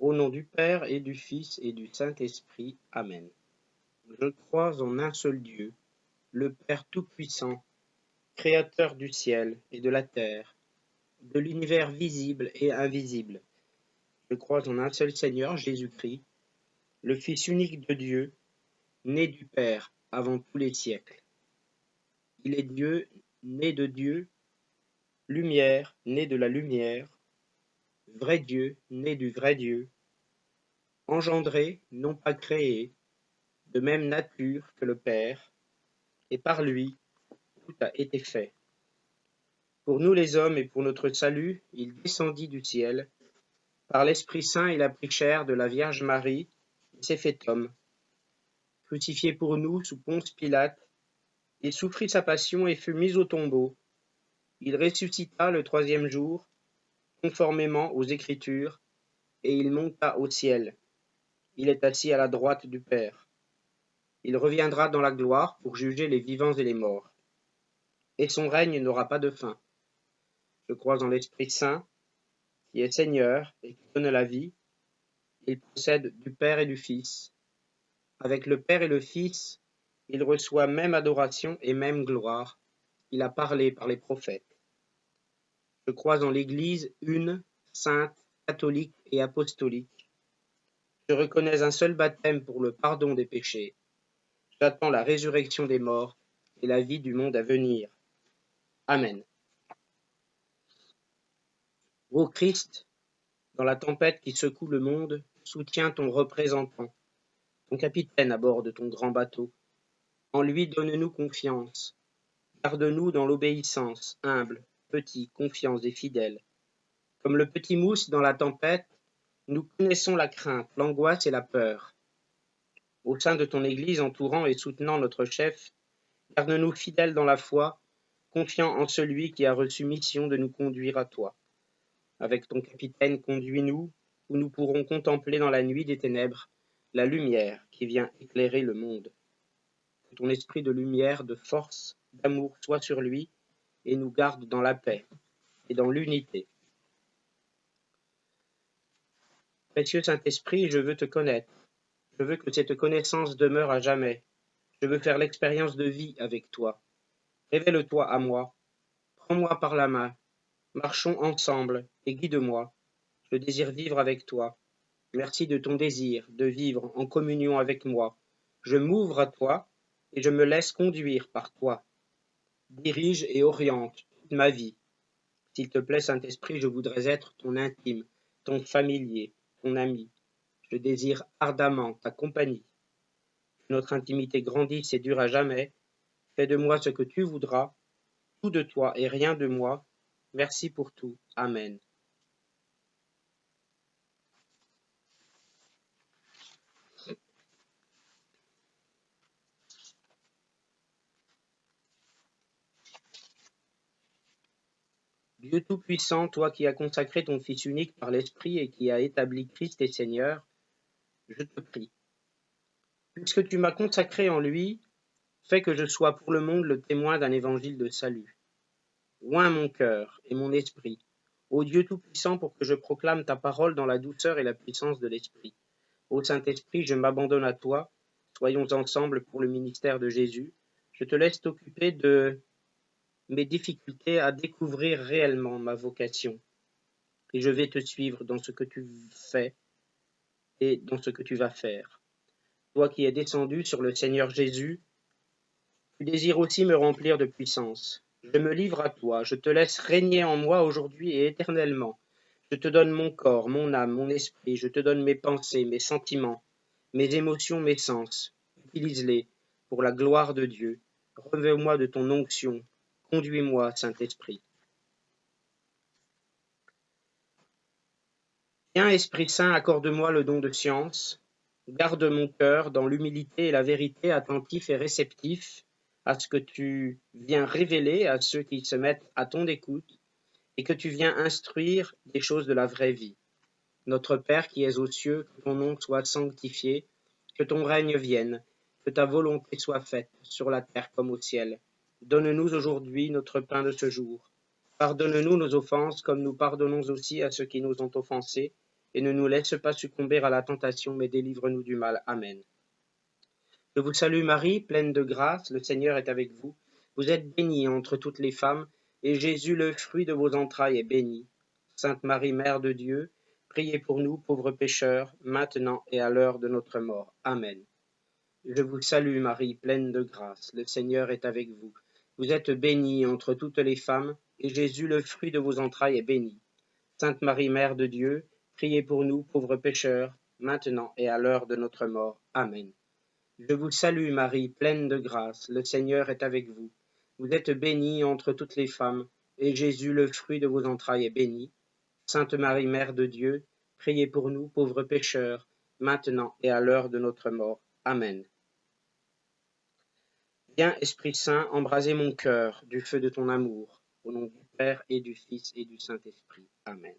Au nom du Père et du Fils et du Saint-Esprit. Amen. Je crois en un seul Dieu, le Père Tout-Puissant, Créateur du ciel et de la terre, de l'univers visible et invisible. Je crois en un seul Seigneur, Jésus-Christ, le Fils unique de Dieu, né du Père avant tous les siècles. Il est Dieu, né de Dieu, lumière, né de la lumière, vrai Dieu, né du vrai Dieu, engendré, non pas créé, de même nature que le Père, et par lui tout a été fait. Pour nous les hommes et pour notre salut, il descendit du ciel. Par l'Esprit Saint, il a pris chair de la Vierge Marie et s'est fait homme. Crucifié pour nous sous Ponce Pilate, il souffrit sa passion et fut mis au tombeau. Il ressuscita le troisième jour, conformément aux Écritures, et il monta au ciel. Il est assis à la droite du Père. Il reviendra dans la gloire pour juger les vivants et les morts. Et son règne n'aura pas de fin. Je crois en l'Esprit Saint, qui est Seigneur et qui donne la vie. Il procède du Père et du Fils. Avec le Père et le Fils, il reçoit même adoration et même gloire. Il a parlé par les prophètes. Je crois en l'Église une, sainte, catholique et apostolique. Je reconnais un seul baptême pour le pardon des péchés. J'attends la résurrection des morts et la vie du monde à venir. Amen. Ô Christ, dans la tempête qui secoue le monde, soutiens ton représentant, ton capitaine à bord de ton grand bateau. En lui donne-nous confiance. Garde-nous dans l'obéissance, humble, petit, confiants et fidèles. Comme le petit mousse dans la tempête, nous connaissons la crainte, l'angoisse et la peur. Au sein de ton Église entourant et soutenant notre chef, garde-nous fidèles dans la foi, confiants en celui qui a reçu mission de nous conduire à toi. Avec ton capitaine, conduis-nous, où nous pourrons contempler dans la nuit des ténèbres la lumière qui vient éclairer le monde. Que ton esprit de lumière, de force, d'amour soit sur lui et nous garde dans la paix et dans l'unité. Précieux Saint-Esprit, je veux te connaître. Je veux que cette connaissance demeure à jamais. Je veux faire l'expérience de vie avec toi. Révèle-toi à moi. Prends-moi par la main. Marchons ensemble et guide-moi. Je désire vivre avec toi. Merci de ton désir de vivre en communion avec moi. Je m'ouvre à toi et je me laisse conduire par toi. Dirige et oriente toute ma vie. S'il te plaît, Saint-Esprit, je voudrais être ton intime, ton familier, ton ami. Je désire ardemment ta compagnie. Que notre intimité grandisse et dure à jamais. Fais de moi ce que tu voudras, tout de toi et rien de moi. Merci pour tout. Amen. Dieu Tout-Puissant, toi qui as consacré ton Fils unique par l'Esprit et qui as établi Christ et Seigneur, je te prie. Puisque tu m'as consacré en lui, fais que je sois pour le monde le témoin d'un évangile de salut. Oins mon cœur et mon esprit, ô Dieu Tout-Puissant, pour que je proclame ta parole dans la douceur et la puissance de l'Esprit. Ô Saint-Esprit, je m'abandonne à toi. Soyons ensemble pour le ministère de Jésus. Je te laisse t'occuper de mes difficultés à découvrir réellement ma vocation. Et je vais te suivre dans ce que tu fais et dans ce que tu vas faire. Toi qui es descendu sur le Seigneur Jésus, tu désires aussi me remplir de puissance. Je me livre à toi, je te laisse régner en moi aujourd'hui et éternellement. Je te donne mon corps, mon âme, mon esprit, je te donne mes pensées, mes sentiments, mes émotions, mes sens. Utilise-les pour la gloire de Dieu. Revêt-moi de ton onction. Conduis-moi, Saint-Esprit. Viens, Esprit Saint, accorde-moi le don de science. Garde mon cœur dans l'humilité et la vérité, attentif et réceptif à ce que tu viens révéler à ceux qui se mettent à ton écoute et que tu viens instruire des choses de la vraie vie. Notre Père qui es aux cieux, que ton nom soit sanctifié, que ton règne vienne, que ta volonté soit faite sur la terre comme au ciel. Donne-nous aujourd'hui notre pain de ce jour. Pardonne-nous nos offenses comme nous pardonnons aussi à ceux qui nous ont offensés, et ne nous laisse pas succomber à la tentation, mais délivre-nous du mal. Amen. Je vous salue Marie, pleine de grâce, le Seigneur est avec vous. Vous êtes bénie entre toutes les femmes, et Jésus, le fruit de vos entrailles, est béni. Sainte Marie, Mère de Dieu, priez pour nous, pauvres pécheurs, maintenant et à l'heure de notre mort. Amen. Je vous salue Marie, pleine de grâce, le Seigneur est avec vous. Vous êtes bénie entre toutes les femmes, et Jésus, le fruit de vos entrailles, est béni. Sainte Marie, Mère de Dieu, priez pour nous, pauvres pécheurs, maintenant et à l'heure de notre mort. Amen. Je vous salue Marie, pleine de grâce, le Seigneur est avec vous. Vous êtes bénie entre toutes les femmes, et Jésus, le fruit de vos entrailles, est béni. Sainte Marie, Mère de Dieu, priez pour nous, pauvres pécheurs, maintenant et à l'heure de notre mort. Amen. Viens, Esprit Saint, embraser mon cœur du feu de ton amour, au nom du Père et du Fils et du Saint-Esprit. Amen.